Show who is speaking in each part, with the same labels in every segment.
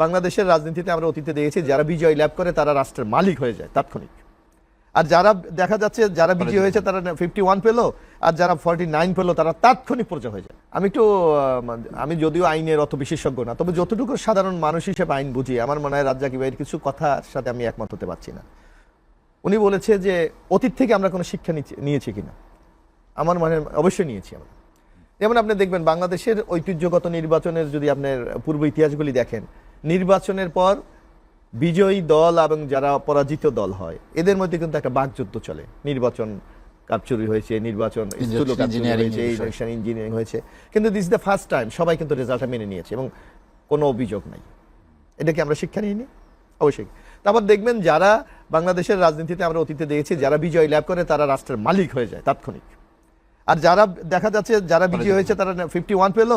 Speaker 1: বাংলাদেশের রাজনীতিতে আমরা অতীতে দেখেছি যারা বিজয় লাভ করে তারা রাষ্ট্রের মালিক হয়ে যায় তাৎক্ষণিক, আর যারা দেখা যাচ্ছে যারা বিজয় হয়েছে তারা 51 পেল আর যারা 49 পেল তারা তাৎক্ষণিক পর্যায়ে হয়ে যায়। আমি যদিও আইনের অত বিশেষজ্ঞ না, তবে যতটুকু সাধারণ মানুষ হিসেবে আইন বুঝি, আমার মনে হয় রাজ্জাকি ভাইয়ের কিছু কথার সাথে আমি একমত হতে পারছি না। উনি বলেছে যে অতীত থেকে আমরা কোনো শিক্ষা নিয়েছি কিনা, আমার মনে অবশ্যই নিয়েছি আমরা। যেমন আপনি দেখবেন বাংলাদেশের ঐতিহ্যগত নির্বাচনের যদি আপনার পূর্ব ইতিহাসগুলি দেখেন, নির্বাচনের পর বিজয়ী দল এবং যারা পরাজিত দল হয় এদের মধ্যে কিন্তু একটা বাকযুদ্ধ চলে। নির্বাচন কারচুরি হয়েছে, নির্বাচন ইঞ্জিনিয়ারিং হয়েছে, কিন্তু this is the first time সবাই কিন্তু রেজাল্টটা মেনে নিয়েছে এবং কোনো অভিযোগ নাই। এটা কি আমরা শিক্ষা নিইনি? অবশ্যই। তারপর দেখবেন যারা বাংলাদেশের রাজনীতিতে আমরা অতীতে দেখেছি যারা বিজয় লাভ করে তারা রাষ্ট্রের মালিক হয়ে যায় তাৎক্ষণিক, আর যারা দেখা যাচ্ছে যারা বিজয়ী হয়েছে তারা 51 পেল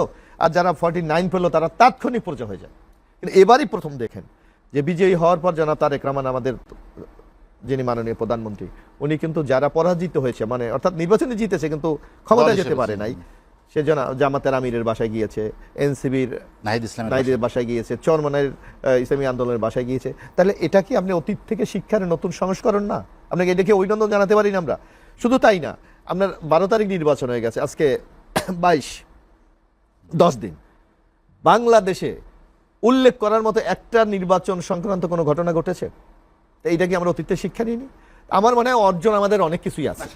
Speaker 1: আর যারা 49 পেল তারা তাৎক্ষণিক পর্যায়ে হয়ে যায়। কিন্তু এবারই প্রথম দেখেন যে বিজয়ী হওয়ার পর জনাব তারেক রহমান আমাদের যিনি মাননীয় প্রধানমন্ত্রী, উনি কিন্তু যারা পরাজিত হয়েছে মানে অর্থাৎ নির্বাচনে জিতেছে কিন্তু ক্ষমতায় যেতে পারে নাই, সে জামাতের আমিরের বাসায় গিয়েছে, এনসিবির নাহিদের বাসায় গিয়েছে, চরমনের ইসলামী আন্দোলনের বাসায় গিয়েছে। তাহলে এটা কি আপনি অতীত থেকে শিক্ষার নতুন সংস্করণ না? আপনাকে এটাকে অভিনন্দন জানাতে পারি না আমরা? শুধু তাই না, আপনার 12 তারিখ নির্বাচন হয়ে গেছে, আজকে 10 দিন বাংলাদেশে উল্লেখ করার মতো একটা নির্বাচন সংক্রান্ত কোনো ঘটনা ঘটেছে? এইটা কি আমরা অতীতে শিক্ষা নিইনি? আমার মনে হয় অর্জন আমাদের অনেক কিছুই আছে,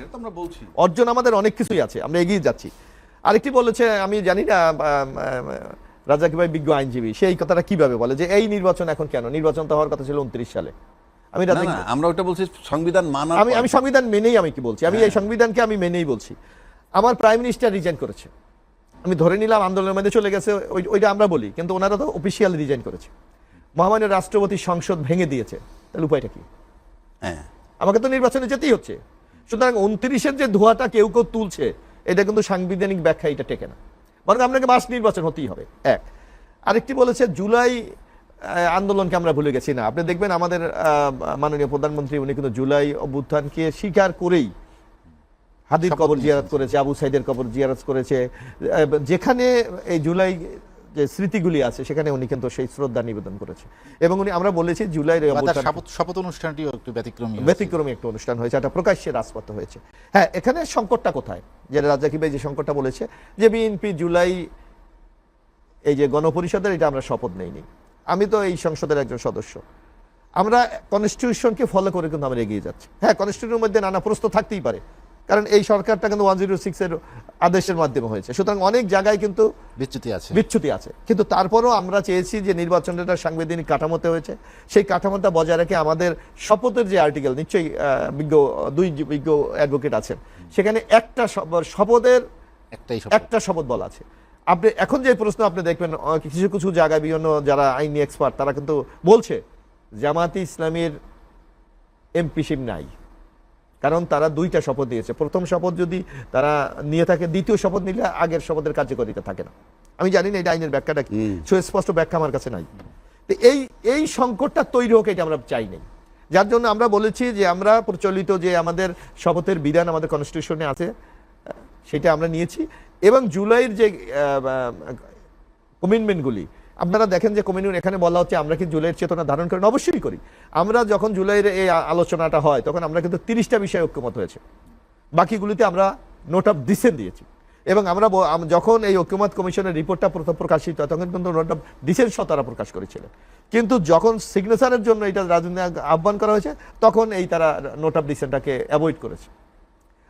Speaker 1: অর্জন আমাদের অনেক কিছুই আছে, আমরা এগিয়ে যাচ্ছি। আরেকটি বলেছে, আমি জানি না রাজ্জাকি ভাই বিজ্ঞ আইনজীবী, সেই কথাটা কিভাবে বলে যে এই নির্বাচন এখন কেন? নির্বাচন তো হওয়ার কথা ছিল 29 সালে।
Speaker 2: আমরা ওটা বলছি সংবিধান মানা,
Speaker 1: আমি সংবিধান মেনেই আমি কি বলছি, আমি এই সংবিধানকে আমি মেনেই বলছি। আমার প্রাইম মিনিস্টার রিজাইন করেছে, আমি ধরে নিলাম আন্দোলনের মধ্যে চলে গেছে, ওইটা আমরা বলি, কিন্তু ওনারা তো অফিসিয়ালি রিজাইন করেছে। মহামান্য রাষ্ট্রপতি সংসদ ভেঙে দিয়েছে, তাহলে উপায়টা কি? আমাকে তো নির্বাচনে যেতেই হচ্ছে। সুতরাং 29-এর যে ধোঁয়াটা কেউ কেউ তুলছে, এটা কিন্তু সাংবিধানিক ব্যাখ্যা এটা টেকে না, বরং আপনাকে মাস নির্বাচন হতেই হবে। এক আরেকটি বলেছে জুলাই আন্দোলনকে আমরা ভুলে গেছি না। আপনি দেখবেন আমাদের মাননীয় প্রধানমন্ত্রী উনি কিন্তু জুলাই অভ্যুত্থানকে স্বীকার করেই হাদির কবর জিয়ারত করেছে, আবু সাইদের কবর জিয়ারত করেছে, যেখানে এই জুলাই যে স্মৃতিগুলি আছে সেখানে উনি কিন্তু সেই শ্রদ্ধা নিবেদন করেছে। এবং উনি আমরা বলেছি জুলাইয়ের
Speaker 3: শপথ অনুষ্ঠানটিও একটু
Speaker 1: ব্যতিক্রমী একটা অনুষ্ঠান হয়েছে, একটা প্রকাশ্যে রাজপথ হয়েছে। হ্যাঁ, এখানে সংকটটা কোথায়? যে রাজ্জাকি ভাই যে সংকটটা বলেছে যে বিএনপি জুলাই এই যে গণপরিষদের এটা আমরা শপথ নেইনি। আমি তো এই সংসদের একজন সদস্য, আমরা কনস্টিটিউশনকে ফলো করে কিন্তু আমরা এগিয়ে যাচ্ছি। হ্যাঁ, কনস্টিটিউশনের মধ্যে নানা প্রশ্ন থাকতেই পারে, কারণ এই সরকারটা কিন্তু 106-এর আদেশের মাধ্যমে হয়েছে, সুতরাং অনেক জায়গায় কিন্তু বিচ্যুতি আছে। কিন্তু তারপরও আমরা চেয়েছি যে নির্বাচনটা সাংবিধানিক কাঠামোতে হয়েছে, সেই কাঠামোটা বজায় রেখে আমাদের শপথের যে আর্টিকেল, নিশ্চয়ই দুই বিজ্ঞ অ্যাডভোকেট আছেন, সেখানে একটা শপথের একটা শপথ বলা আছে। আপনি এখন যে প্রশ্ন আপনি দেখবেন কিছু কিছু জায়গায় বিভিন্ন যারা আইনি এক্সপার্ট তারা কিন্তু বলছে জামায়াতে ইসলামীর এমপিশিপ নাই, কারণ তারা দুইটা শপথ দিয়েছে। প্রথম শপথ যদি তারা নিয়ে থাকে, দ্বিতীয় শপথ নিলে আগের শপথের কার্যকারিতা থাকে না। আমি জানি না এটা আইনের ব্যাখ্যাটা কি, সুস্পষ্ট ব্যাখ্যা আমার কাছে নাই। তো এই সংকটটা তৈরি হোক, এটা আমরা চাই নাই। যার জন্য আমরা বলেছি যে আমরা প্রচলিত যে আমাদের শপথের বিধান আমাদের কনস্টিটিউশনে আছে সেটা আমরা নিয়েছি। এবং জুলাইয়ের যে কমিটমেন্টগুলি আপনারা দেখেন যে কমিটমেন্ট এখানে বলা হচ্ছে আমরা কি জুলাইয়ের চেতনা ধারণ করেন? অবশ্যই করি। আমরা যখন জুলাইয়ের এই আলোচনাটা হয় তখন আমরা কিন্তু 30টা বিষয়ে ঐক্যমত হয়েছে, বাকিগুলিতে আমরা নোট অফ ডিসেন্ট দিয়েছি। এবং আমরা যখন এই ঐক্যমত কমিশনের রিপোর্টটা প্রথম প্রকাশিত হয় তখন কিন্তু নোট অফ ডিসেন্ট তারা প্রকাশ করেছিলেন, কিন্তু যখন সিগনেচারের জন্য এটা রাজনৈতিক আহ্বান করা হয়েছে তখন এই তারা নোট অফ ডিসেন্টটাকে অ্যাভয়েড করেছে।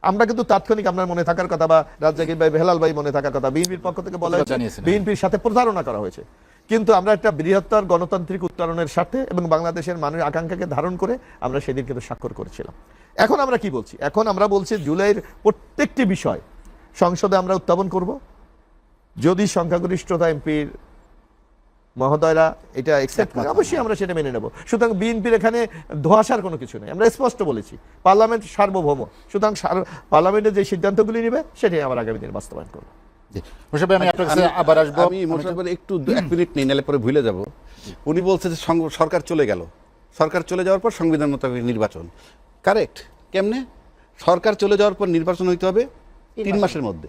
Speaker 1: আমরা কিন্তু তাৎক্ষণিক আপনার মনে থাকার কথা বা রাজ্জাকি ভাই বেলাল ভাই মনে থাকার কথা, বিএনপির পক্ষ থেকে বলা হয়েছে বিএনপির সাথে প্রতারণা করা হয়েছে, কিন্তু আমরা একটা বৃহত্তর গণতান্ত্রিক উত্তরণের সাথে এবং বাংলাদেশের মানুষের আকাঙ্ক্ষাকে ধারণ করে আমরা সেদিন কিন্তু স্বাক্ষর করেছিলাম। এখন আমরা কি বলছি? এখন আমরা বলছি জুলাইয়ের প্রত্যেকটি বিষয় সংসদে আমরা উত্থাপন করব, যদি সংখ্যাগরিষ্ঠতা এমপির মহোদয়রা এটা অ্যাকসেপ্ট করে অবশ্যই আমরা সেটা মেনে নেব। সুতরাং বিএনপির এখানে ধোঁয়াশার কোনো কিছু নেই, আমরা স্পষ্ট বলেছি পার্লামেন্ট সার্বভৌম, সুতরাং পার্লামেন্টের যে সিদ্ধান্তগুলি নেবে সেটাই আমরা আগামী দিনে বাস্তবায়ন করবো।
Speaker 2: একটু 1 মিনিট নেই, নাহলে পরে ভুলে যাব। উনি বলছে যে সরকার চলে গেল, সরকার চলে যাওয়ার পর সংবিধান মোতাবেক নির্বাচন। কারেক্ট। কেমনে? সরকার চলে যাওয়ার পর নির্বাচন হইতে হবে 3 মাসের মধ্যে।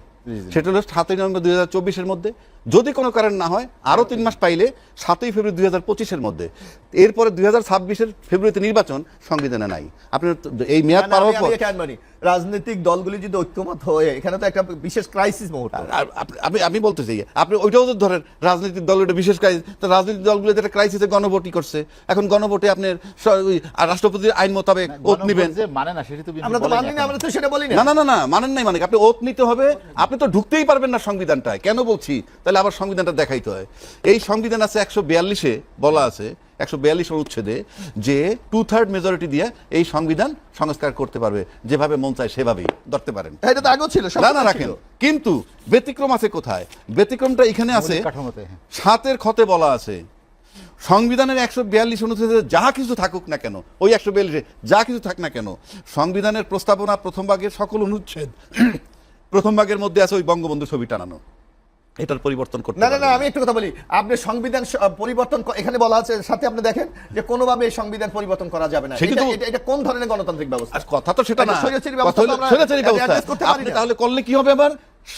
Speaker 2: সেটা হলো 7ই নভেম্বর 2024-এর মধ্যে, যদি কোনো কারণ না হয় আরো 3 মাস পাইলে 7ই ফেব্রুয়ারি 2025-এর মধ্যে। এরপরে 2026-এর ফেব্রুয়ারিতে নির্বাচন, সংবিধানে নাই। আপনি এই মেয়াদ পার হওয়ার পর
Speaker 1: রাজনৈতিক দলগুলি যদি ঐক্যমত হয়ে, এখানে তো একটা বিশেষ ক্রাইসিস মুহূর্ত।
Speaker 2: আমি বলতে চাই, আপনি ওইটাও তো ধরেন রাজনৈতিক দল, এটা বিশেষ ক্রাইসিস, তো রাজনৈতিক দলগুলো যেটা ক্রাইসিসে গণভোটই করছে, এখন গণভোটে আপনার রাষ্ট্রপতির আইন মোতাবেক ওত নিবেন।
Speaker 3: যে মানে না সেটা তো
Speaker 1: আমরা তো মানি না, আমরা তো সেটা বলি না।
Speaker 2: না মানেন নাই, মানে আপনি ওত নিতে হবে, আপনি তো ঢুকতেই পারবেন না সংবিধানটায়। কেন বলছি, তাহলে আবার সংবিধানটা দেখাইতে হয়। এই সংবিধান আছে 142-এ বলা আছে, 142 অনুচ্ছেদে, যে 2/3 মেজরিটি দিয়ে এই সংবিধান সংস্কার করতে পারবে, যেভাবে মন চায় সেভাবেই ধরতে পারেন।
Speaker 1: এটা তো আগেও ছিল,
Speaker 2: না রাখেন, কিন্তু ব্যতিক্রম আছে কোথায়? ব্যতিক্রমটা এখানে আছে,
Speaker 3: কাঠামোতে।
Speaker 2: 7-এর খতে বলা আছে সংবিধানের 142 অনুচ্ছেদে যা কিছু থাকুক না কেন, ওই 142-এ যা কিছু থাক না কেন, সংবিধানের প্রস্তাবনা প্রথম ভাগের সকল অনুচ্ছেদ প্রথম ভাগের মধ্যে আছে ওই বঙ্গবন্ধু ছবি টানানো, এটার পরিবর্তন করতে
Speaker 1: না
Speaker 2: পারবেন।
Speaker 1: আমি একটু কথা বলি। আপনি সংবিধান পরিবর্তন এখানে বলা আছে, সাথে আপনি দেখেন যে কোনোভাবে এই সংবিধান পরিবর্তন করা যাবে না।
Speaker 2: সেটা তো-
Speaker 1: এটা কোন ধরনের গণতান্ত্রিক ব্যবস্থা?
Speaker 2: আর কথা তো সেটা না,
Speaker 1: একটা স্বৈরাচারী ব্যবস্থা
Speaker 2: কথা হলো
Speaker 1: তো আমরা
Speaker 2: স্বৈরাচারী ব্যবস্থা।
Speaker 1: adjust করতে পারি
Speaker 2: আপনি
Speaker 1: না।
Speaker 2: তাহলে করলে কি হবে? আবার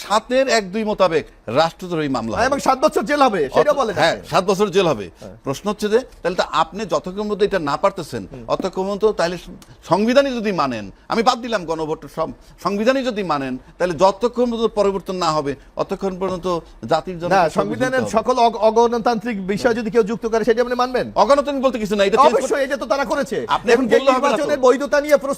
Speaker 2: 7-এর 1-2 মোতাবেক রাষ্ট্রদ্রোহী মামলা হবে।
Speaker 1: এবং 7 বছর জেল হবে, সেটা বলে
Speaker 2: হ্যাঁ, 7 বছর জেল হবে। প্রশ্ন হচ্ছে যে তাহলে তো আপনি যতক্ষণ মধ্যে এটা না পারতেছেন অতক্ষণ তো, তাহলে সংবিধানই যদি মানেন, আমি বাদ দিলাম গণভোট, সংবিধানই যদি মানেন, তাহলে যতক্ষণ পর্যন্ত পরিবর্তন না হবে অতক্ষণ পর্যন্ত জাতির জন্য
Speaker 1: না, সংবিধানের সকল অগণতান্ত্রিক বিষয় যদি কেউ যুক্ত করে, সেটা আপনি মানবেন?
Speaker 2: অগণতান্ত্রিক বলতে কিছু না, এটা change করতে-
Speaker 1: অবশ্যই, এটা তো তারা করেছে।
Speaker 2: আপনি
Speaker 1: এখন
Speaker 2: এখন বললে হবে না তো।
Speaker 1: নির্বাচনের বৈধতা নিয়ে প্রশ্ন